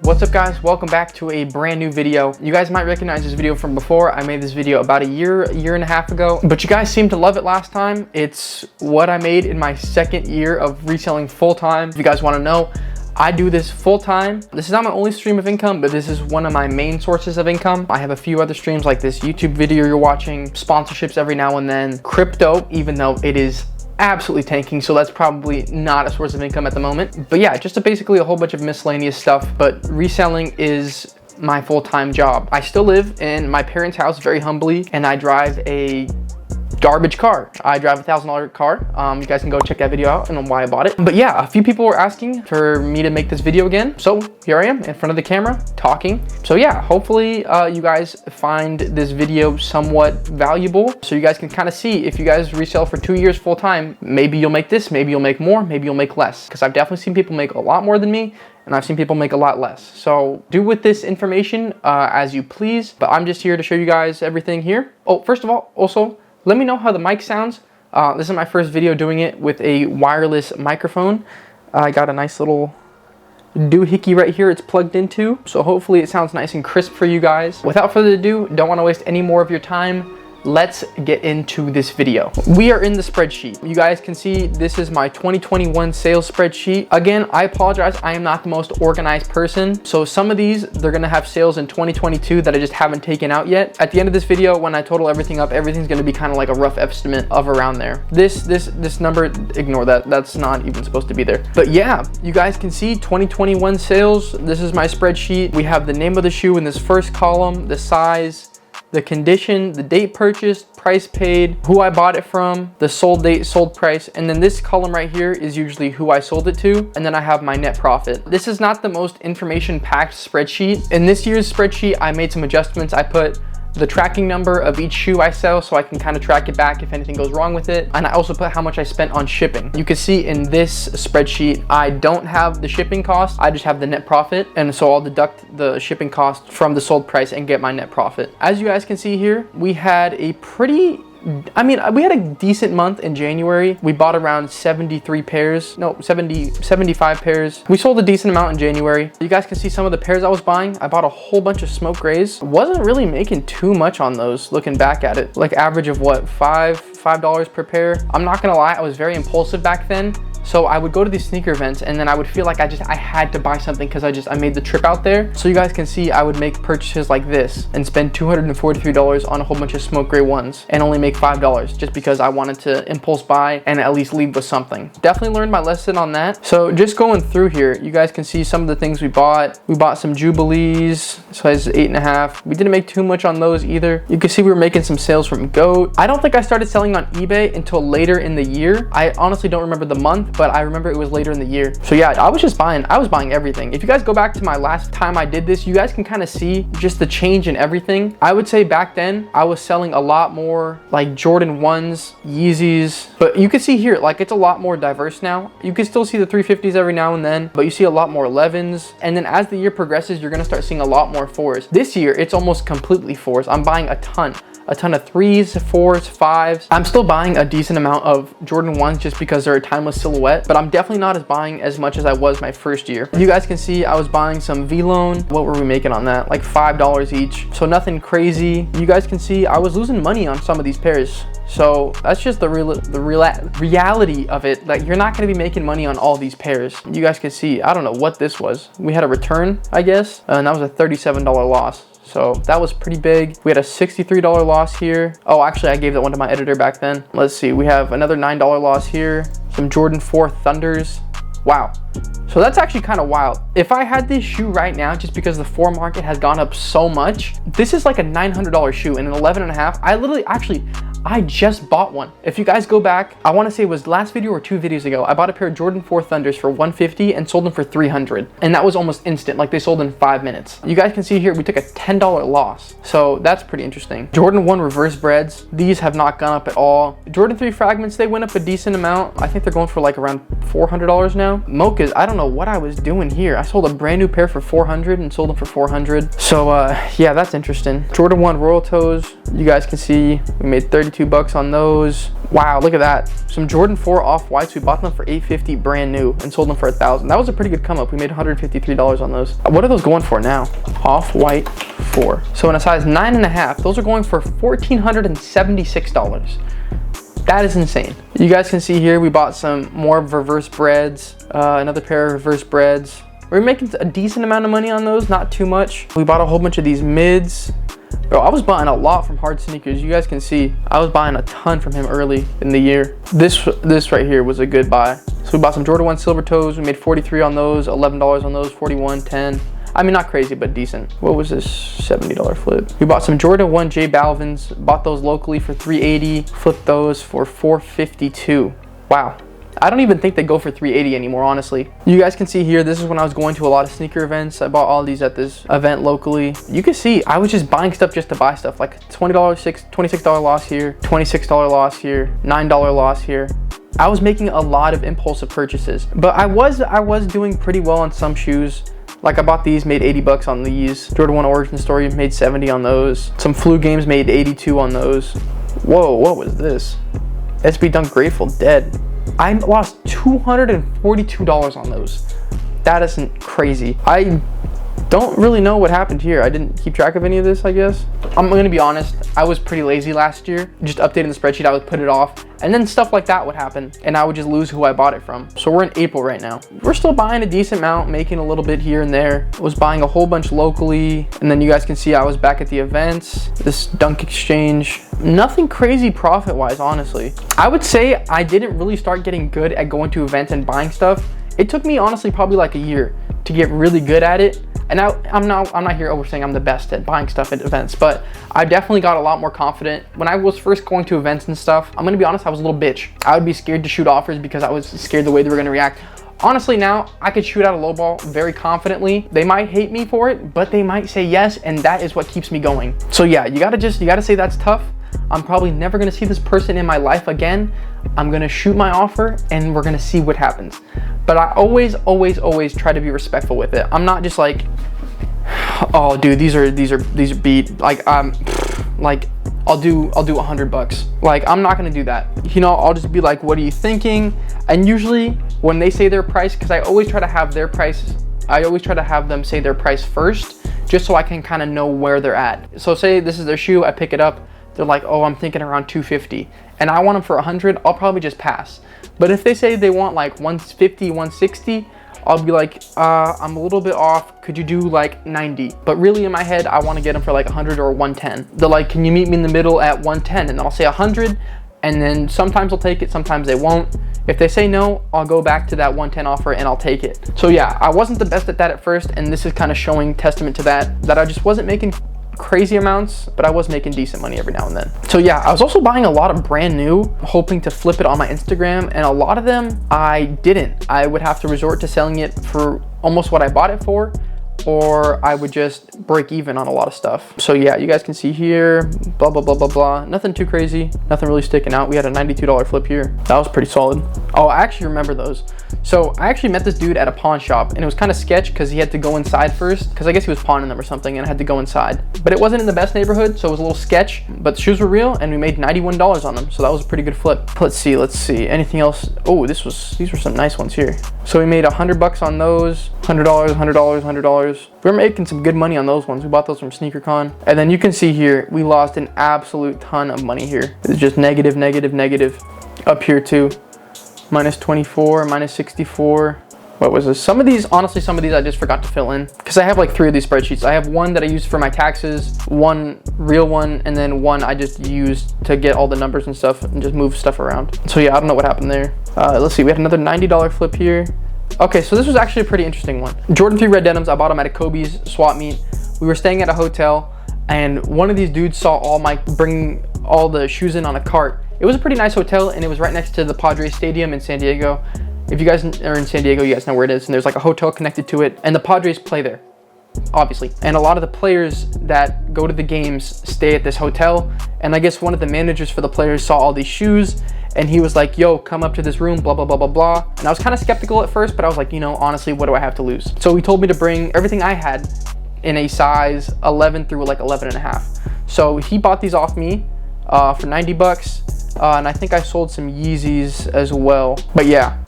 What's up guys, welcome back to a brand new video. You guys might recognize this video from before. I made this video about a year and a half ago, but you guys seemed to love it last time. It's what I made in my second year of reselling full-time. If you guys want to know, I do this full-time. This is not my only stream of income, but this is one of my main sources of income. I have a few other streams like this YouTube video you're watching, sponsorships every now and then, crypto, even though it is absolutely tanking, so that's probably not a source of income at the moment. But yeah, just basically a whole bunch of miscellaneous stuff, but reselling is my full-time job. I still live in my parents' house very humbly, and I drive a garbage car. I drive a $1,000 car. You guys can go check that video out and why I bought it. But yeah, a few people were asking for me to make this video again, so here I am in front of the camera talking. So yeah, hopefully you guys find this video somewhat valuable, so you guys can kind of see if you guys resell for 2 years full time, maybe you'll make this, maybe you'll make more, maybe you'll make less, because I've definitely seen people make a lot more than me, and I've seen people make a lot less. So do with this information as you please, but I'm just here to show you guys everything here. Oh, first of all, also, let me know how the mic sounds. This is my first video doing it with a wireless microphone. I got a nice little doohickey right here it's plugged into, so hopefully it sounds nice and crisp for you guys. Without further ado, don't want to waste any more of your time. Let's get into this video. We are in the spreadsheet. You guys can see this is my 2021 sales spreadsheet. Again, I apologize, I am not the most organized person. So some of these, they're gonna have sales in 2022 that I just haven't taken out yet. At the end of this video, when I total everything up, everything's gonna be kind of like a rough estimate of around there. This number, ignore that. That's not even supposed to be there. But yeah, you guys can see 2021 sales. This is my spreadsheet. We have the name of the shoe in this first column, the size, the condition, the date purchased, price paid, who I bought it from, the sold date, sold price, and then this column right here is usually who I sold it to, and then I have my net profit. This is not the most information-packed spreadsheet. In this year's spreadsheet, I made some adjustments. I put the tracking number of each shoe I sell so I can kind of track it back if anything goes wrong with it. And I also put how much I spent on shipping. You can see in this spreadsheet, I don't have the shipping cost, I just have the net profit. And so I'll deduct the shipping cost from the sold price and get my net profit. As you guys can see here, we had a we had a decent month in January. We bought around 75 pairs. We sold a decent amount in January. You guys can see some of the pairs I was buying. I bought a whole bunch of smoke grays. Wasn't really making too much on those looking back at it. Like average of what, $5 per pair. I'm not gonna lie, I was very impulsive back then. So I would go to these sneaker events and then I would feel like I had to buy something because I made the trip out there. So you guys can see I would make purchases like this and spend $243 on a whole bunch of smoke gray ones and only make $5 just because I wanted to impulse buy and at least leave with something. Definitely learned my lesson on that. So just going through here, you guys can see some of the things we bought. We bought some Jubilees, size 8.5. We didn't make too much on those either. You can see we were making some sales from GOAT. I don't think I started selling on eBay until later in the year. I honestly don't remember the month, but I remember it was later in the year. So yeah, I was buying everything. If you guys go back to my last time I did this, you guys can kind of see just the change in everything. I would say back then I was selling a lot more like Jordan 1s, Yeezys, but you can see here, like it's a lot more diverse now. You can still see the 350s every now and then, but you see a lot more 11s. And then as the year progresses, you're gonna start seeing a lot more 4s. This year, it's almost completely 4s. I'm buying a ton of 3s, 4s, 5s. I'm still buying a decent amount of Jordan 1s just because they're a timeless silhouette, but I'm definitely not buying as much as I was my first year. You guys can see I was buying some V-Loan. What were we making on that? Like $5 each. So nothing crazy. You guys can see I was losing money on some of these pairs. So that's just the reality of it. Like you're not gonna be making money on all these pairs. You guys can see, I don't know what this was. We had a return, I guess, and that was a $37 loss. So that was pretty big. We had a $63 loss here. Oh, actually I gave that one to my editor back then. Let's see, we have another $9 loss here. Some Jordan 4 Thunders. Wow. So that's actually kind of wild. If I had this shoe right now, just because the 4 market has gone up so much, this is like a $900 shoe and an 11.5. I just bought one. If you guys go back, I want to say it was last video or 2 videos ago, I bought a pair of Jordan 4 Thunders for $150 and sold them for $300. And that was almost instant, like they sold in 5 minutes. You guys can see here, we took a $10 loss. So that's pretty interesting. Jordan 1 reverse breads, these have not gone up at all. Jordan 3 fragments, they went up a decent amount. I think they're going for like around $400 now. Mochas, I don't know what I was doing here. I sold a brand new pair for $400 and sold them for $400. So yeah, that's interesting. Jordan 1 Royal Toes, you guys can see we made 32 42 bucks on those. Wow, look at that. Some Jordan 4 off-whites, we bought them for $850 brand new and sold them for $1,000. That was a pretty good come up. We made $153 on those. What are those going for now? Off-white 4. So in a size 9.5, those are going for $1,476. That is insane. You guys can see here, we bought some more reverse breads, another pair of reverse breads. We're making a decent amount of money on those, not too much. We bought a whole bunch of these mids. Bro, I was buying a lot from Hard Sneakers. You guys can see, I was buying a ton from him early in the year. This right here was a good buy. So we bought some Jordan 1 silver toes. We made 43 on those, $11 on those, 41, 10. I mean, not crazy, but decent. What was this $70 flip? We bought some Jordan 1 J Balvins, bought those locally for $380, flipped those for $452. Wow. I don't even think they go for $380 anymore, honestly. You guys can see here, this is when I was going to a lot of sneaker events. I bought all these at this event locally. You can see, I was just buying stuff just to buy stuff. Like $26 loss here, $26 loss here, $9 loss here. I was making a lot of impulsive purchases, but I was doing pretty well on some shoes. Like I bought these, made 80 bucks on these. Jordan 1 Origin Story, made 70 on those. Some Flu Games, made 82 on those. Whoa, what was this? SB Dunk Grateful Dead. I lost $242 on those. That isn't crazy. I don't really know what happened here. I didn't keep track of any of this, I guess. I'm gonna be honest, I was pretty lazy last year. Just updating the spreadsheet, I would put it off, and then stuff like that would happen, and I would just lose who I bought it from. So we're in April right now. We're still buying a decent amount, making a little bit here and there. I was buying a whole bunch locally, and then you guys can see I was back at the events. This Dunk Exchange. Nothing crazy profit-wise, honestly. I would say I didn't really start getting good at going to events and buying stuff. It took me, honestly, probably like a year to get really good at it. And now I'm not here saying I'm the best at buying stuff at events, but I definitely got a lot more confident. When I was first going to events and stuff, I'm gonna be honest, I was a little bitch. I would be scared to shoot offers because I was scared the way they were gonna react. Honestly, now I could shoot out a low ball very confidently. They might hate me for it, but they might say yes, and that is what keeps me going. So yeah, you gotta say that's tough. I'm probably never gonna see this person in my life again. I'm gonna shoot my offer and we're gonna see what happens. But I always try to be respectful with it. I'm not just like, oh dude, these are beat. Like I'll do $100. Like I'm not gonna do that. You know, I'll just be like, what are you thinking? And usually when they say their price, because I always try to have their price, I always try to have them say their price first, just so I can kind of know where they're at. So say this is their shoe, I pick it up, they're like, oh, I'm thinking around 250, and I want them for 100, I'll probably just pass. But if they say they want like 150, 160, I'll be like, I'm a little bit off. Could you do like 90? But really in my head, I want to get them for like 100 or 110. They're like, can you meet me in the middle at 110? And then I'll say 100, and then sometimes they'll take it, sometimes they won't. If they say no, I'll go back to that 110 offer and I'll take it. So yeah, I wasn't the best at that at first, and this is kind of showing testament to that I just wasn't making crazy amounts, but I was making decent money every now and then. So yeah, I was also buying a lot of brand new, hoping to flip it on my Instagram, and a lot of them I didn't. I would have to resort to selling it for almost what I bought it for, or I would just break even on a lot of stuff. So yeah, you guys can see here, blah, blah, blah, blah, blah. Nothing too crazy, nothing really sticking out. We had a $92 flip here. That was pretty solid. Oh, I actually remember those. So I actually met this dude at a pawn shop, and it was kind of sketch because he had to go inside first, because I guess he was pawning them or something, and I had to go inside. But it wasn't in the best neighborhood, so it was a little sketch, but the shoes were real, and we made $91 on them, so that was a pretty good flip. Let's see, anything else? Oh, these were some nice ones here. So we made $100 on those, $100, $100, $100. We were making some good money on those ones. We bought those from SneakerCon. And then you can see here, we lost an absolute ton of money here. It's just negative, negative, negative. Up here too. Minus 24, minus 64. What was this? Some of these, honestly, some of these I just forgot to fill in, because I have like 3 of these spreadsheets. I have one that I use for my taxes, one real one, and then one I just used to get all the numbers and stuff and just move stuff around. So yeah, I don't know what happened there. Let's see, we had another $90 flip here. Okay, so this was actually a pretty interesting one. Jordan 3 red denims, I bought them at a Kobe's swap meet. We were staying at a hotel, and one of these dudes saw bringing all the shoes in on a cart. It was a pretty nice hotel, and it was right next to the Padres Stadium in San Diego. If you guys are in San Diego, you guys know where it is, and there's like a hotel connected to it, and the Padres play there, obviously. And a lot of the players that go to the games stay at this hotel, and I guess one of the managers for the players saw all these shoes, and he was like, yo, come up to this room, blah, blah, blah, blah, blah. And I was kind of skeptical at first, but I was like, you know, honestly, what do I have to lose? So he told me to bring everything I had in a size 11 through like 11 and a half. So he bought these off me, for 90 bucks. And I think I sold some Yeezys as well. But yeah,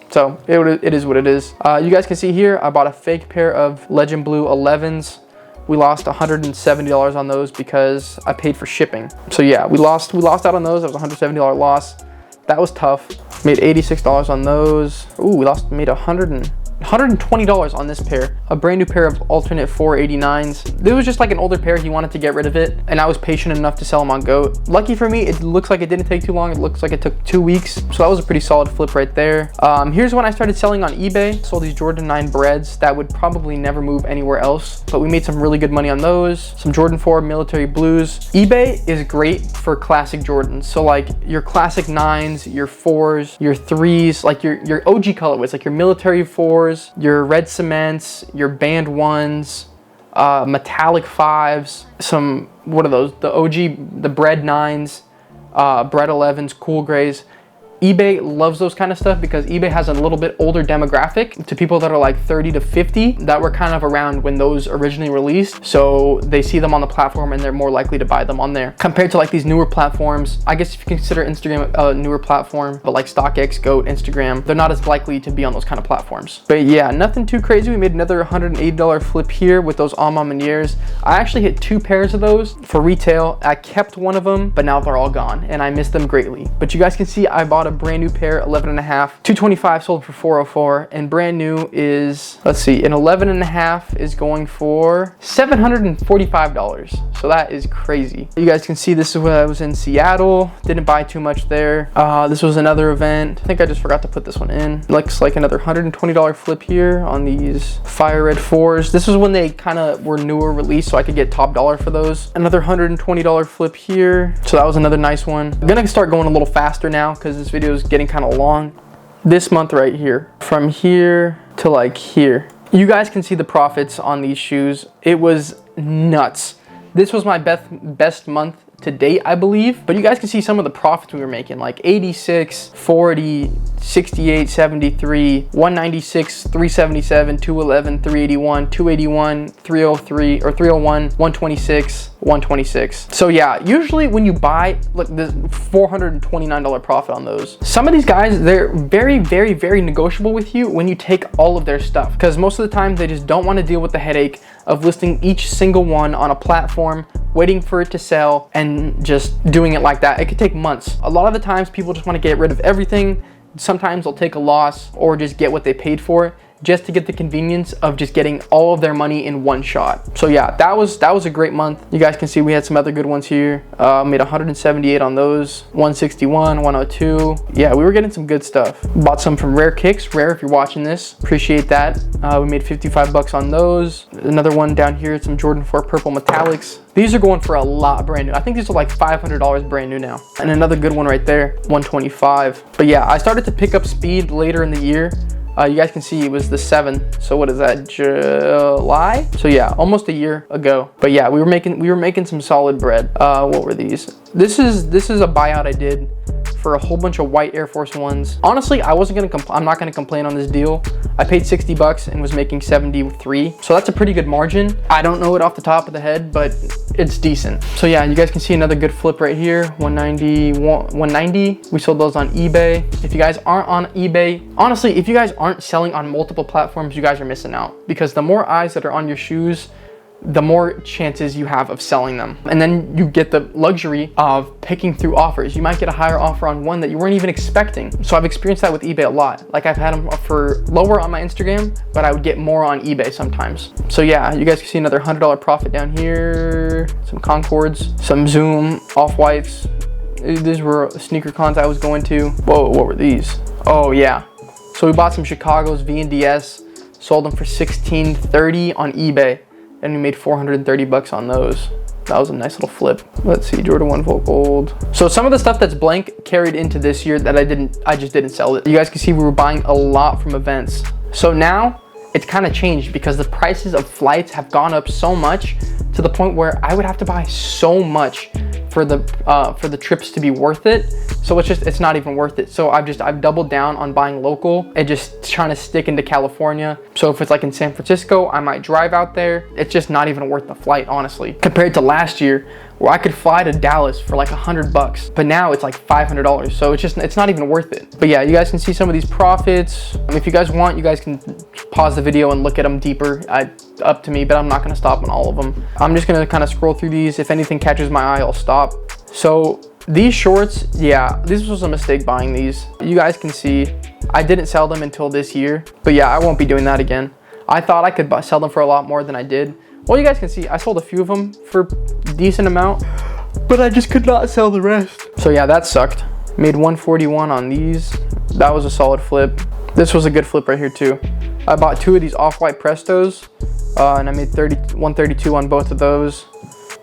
so it is what it is. You guys can see here, I bought a fake pair of Legend Blue 11s. We lost $170 on those because I paid for shipping. So yeah, we lost out on those. It was a $170 loss. That was tough. Made $86 on those. Ooh, made $120 on this pair. A brand new pair of alternate 489s. This was just like an older pair. He wanted to get rid of it, and I was patient enough to sell them on GOAT. Lucky for me, it looks like it didn't take too long. It looks like it took 2 weeks. So that was a pretty solid flip right there. Here's when I started selling on eBay. Sold these Jordan 9 breads that would probably never move anywhere else, but we made some really good money on those. Some Jordan 4 military blues. eBay is great for classic Jordans. So like your classic 9s, your 4s, your 3s, like your OG colorways, like your military 4s, your red cements, your band 1s, metallic 5s, some, what are those? The OG, the bread 9s, bread 11s, cool grays. eBay loves those kind of stuff because eBay has a little bit older demographic to people that are like 30 to 50 that were kind of around when those originally released. So they see them on the platform and they're more likely to buy them on there compared to like these newer platforms. I guess if you consider Instagram a newer platform, but like StockX, GOAT, Instagram, they're not as likely to be on those kind of platforms. But yeah, nothing too crazy. We made another $180 flip here with those Alma-Maniers. I actually hit 2 pairs of those for retail. I kept one of them, but now they're all gone and I miss them greatly. But you guys can see I bought a brand new pair, 11 and a half, 225 sold for 404, and brand new is, let's see, an 11 and a half is going for $745. So that is crazy. You guys can see this is when I was in Seattle. Didn't buy too much there. This was another event. I think I just forgot to put this one in. Looks like another $120 flip here on these Fire Red 4s. This is when they kind of were newer released, so I could get top dollar for those. Another $120 flip here. So that was another nice one. I'm gonna start going a little faster now because this video is getting kind of long. This month right here, from here to like here, you guys can see the profits on these shoes. It was nuts. This was my best month to date, I believe, but you guys can see some of the profits we were making, like 86, 40, 68, 73, 196, 377, 211, 381, 281, 303 or 301, 126, 126. So yeah, usually when you buy, look, this $429 profit on those. Some of these guys, they're very, very, very negotiable with you when you take all of their stuff, because most of the time they just don't want to deal with the headache of listing each single one on a platform, waiting for it to sell, and just doing it like that. It could take months. A lot of the times people just want to get rid of everything. Sometimes they'll take a loss or just get what they paid for, just to get the convenience of just getting all of their money in one shot. So yeah, that was a great month. You guys can see we had some other good ones here. Made 178 on those, 161, 102. Yeah, we were getting some good stuff. Bought some from Rare Kicks. Rare, if you're watching this, appreciate that. We made 55 bucks on those. Another one down here, some Jordan 4 purple metallics. These are going for a lot brand new. I think these are like $500 brand new now. And another good one right there, 125. But yeah, I started to pick up speed later in the year. You guys can see it was the 7th. So what is that, July? So yeah, almost a year ago. But yeah, we were making some solid bread. What were these? This is a buyout I did for a whole bunch of white Air Force Ones. Honestly, I'm not gonna complain on this deal. I paid 60 bucks and was making 73. So that's a pretty good margin. I don't know it off the top of the head, but it's decent. So yeah, you guys can see another good flip right here, 190. We sold those on eBay. If you guys aren't on eBay, honestly, if you guys aren't selling on multiple platforms, you guys are missing out, because the more eyes that are on your shoes, the more chances you have of selling them. And then you get the luxury of picking through offers. You might get a higher offer on one that you weren't even expecting. So I've experienced that with eBay a lot. Like I've had them for lower on my Instagram, but I would get more on eBay sometimes. So yeah, you guys can see another $100 profit down here. Some Concords, some Zoom, Off-Whites. These were sneaker cons I was going to. Whoa, what were these? Oh yeah. So we bought some Chicago's V&DS, sold them for $16.30 on eBay. And we made 430 bucks on those. That was a nice little flip. Let's see, Jordan 1 Volt Gold. So some of the stuff that's blank carried into this year that I just didn't sell it. You guys can see we were buying a lot from events. So now it's kind of changed because the prices of flights have gone up so much to the point where I would have to buy so much for the trips to be worth it. So it's not even worth it. So I've doubled down on buying local and just trying to stick into California. So if it's like in San Francisco, I might drive out there. It's just not even worth the flight, honestly, compared to last year where I could fly to Dallas for like $100, but now it's like $500. So it's not even worth it. But yeah, you guys can see some of these profits. If you guys want, you guys can pause the video and look at them deeper. Up to me, but I'm not gonna stop on all of them. I'm just gonna kind of scroll through these. If anything catches my eye, I'll stop. So these shorts, yeah, this was a mistake buying these. You guys can see I didn't sell them until this year, but yeah, I won't be doing that again. I thought I could sell them for a lot more than I did. Well, you guys can see I sold a few of them for a decent amount, but I just could not sell the rest. So yeah, that sucked. Made 141 on these. That was a solid flip. This was a good flip right here too. I bought 2 of these off-white Prestos, and I made 132 on both of those.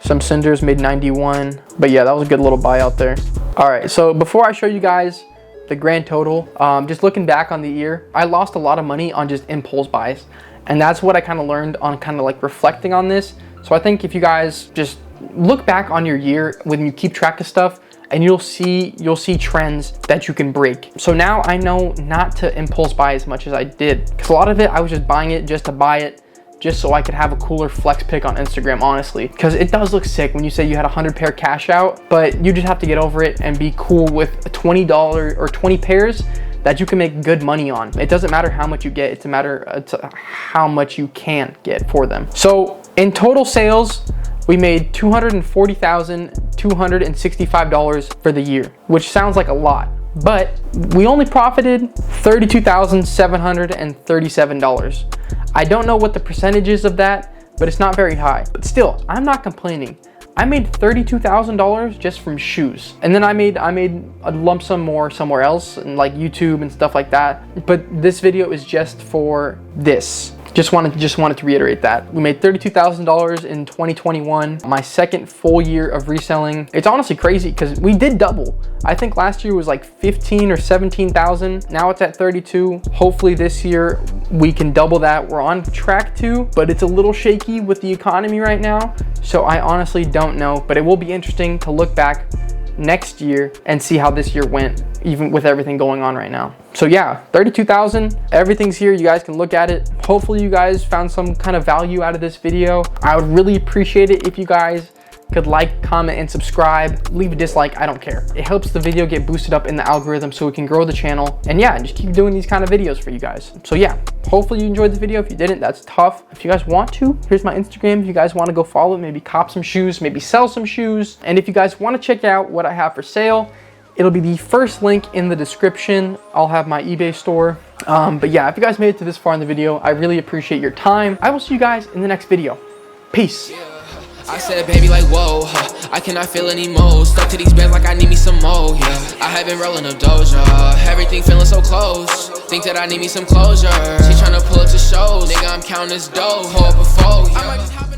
Some cinders, made 91. But yeah, that was a good little buy out there. All right, so before I show you guys the grand total, just looking back on the year, I lost a lot of money on just impulse buys. And that's what I kind of learned on kind of like reflecting on this. So I think if you guys just look back on your year when you keep track of stuff, and you'll see trends that you can break. So now I know not to impulse buy as much as I did, because a lot of it I was just buying it just to buy it, just so I could have a cooler flex pick on Instagram, honestly. Because it does look sick when you say you had 100 pair cash out, but you just have to get over it and be cool with $20 or 20 pairs that you can make good money on. It doesn't matter how much you get, it's a matter of how much you can get for them. So in total sales, we made $240,265 for the year, which sounds like a lot, but we only profited $32,737. I don't know what the percentage is of that, but it's not very high. But still, I'm not complaining. I made $32,000 just from shoes. And then I made a lump sum more somewhere else, and like YouTube and stuff like that. But this video is just for this. Just wanted to reiterate that. We made $32,000 in 2021, my second full year of reselling. It's honestly crazy because we did double. I think last year was like 15 or 17,000. Now it's at 32. Hopefully this year we can double that. We're on track to, but it's a little shaky with the economy right now. So I honestly don't know, but it will be interesting to look back next year and see how this year went, even with everything going on right now. So yeah, 32,000, everything's here. You guys can look at it. Hopefully you guys found some kind of value out of this video. I would really appreciate it if you guys could like, comment, and subscribe. Leave a dislike, I don't care. It helps the video get boosted up in the algorithm so we can grow the channel. And yeah, just keep doing these kind of videos for you guys. So yeah, hopefully you enjoyed the video. If you didn't, that's tough. If you guys want to, here's my Instagram. If you guys want to go follow it, maybe cop some shoes, maybe sell some shoes. And if you guys want to check out what I have for sale, it'll be the first link in the description. I'll have my eBay store. But yeah, if you guys made it to this far in the video, I really appreciate your time. I will see you guys in the next video. Peace. I said, baby, like, whoa, I cannot feel any more. Stuck to these beds like I need me some more, yeah. I have been rolling up doja, everything feeling so close. Think that I need me some closure. She tryna pull up to shows, nigga, I'm counting this dough. Hold before, yeah.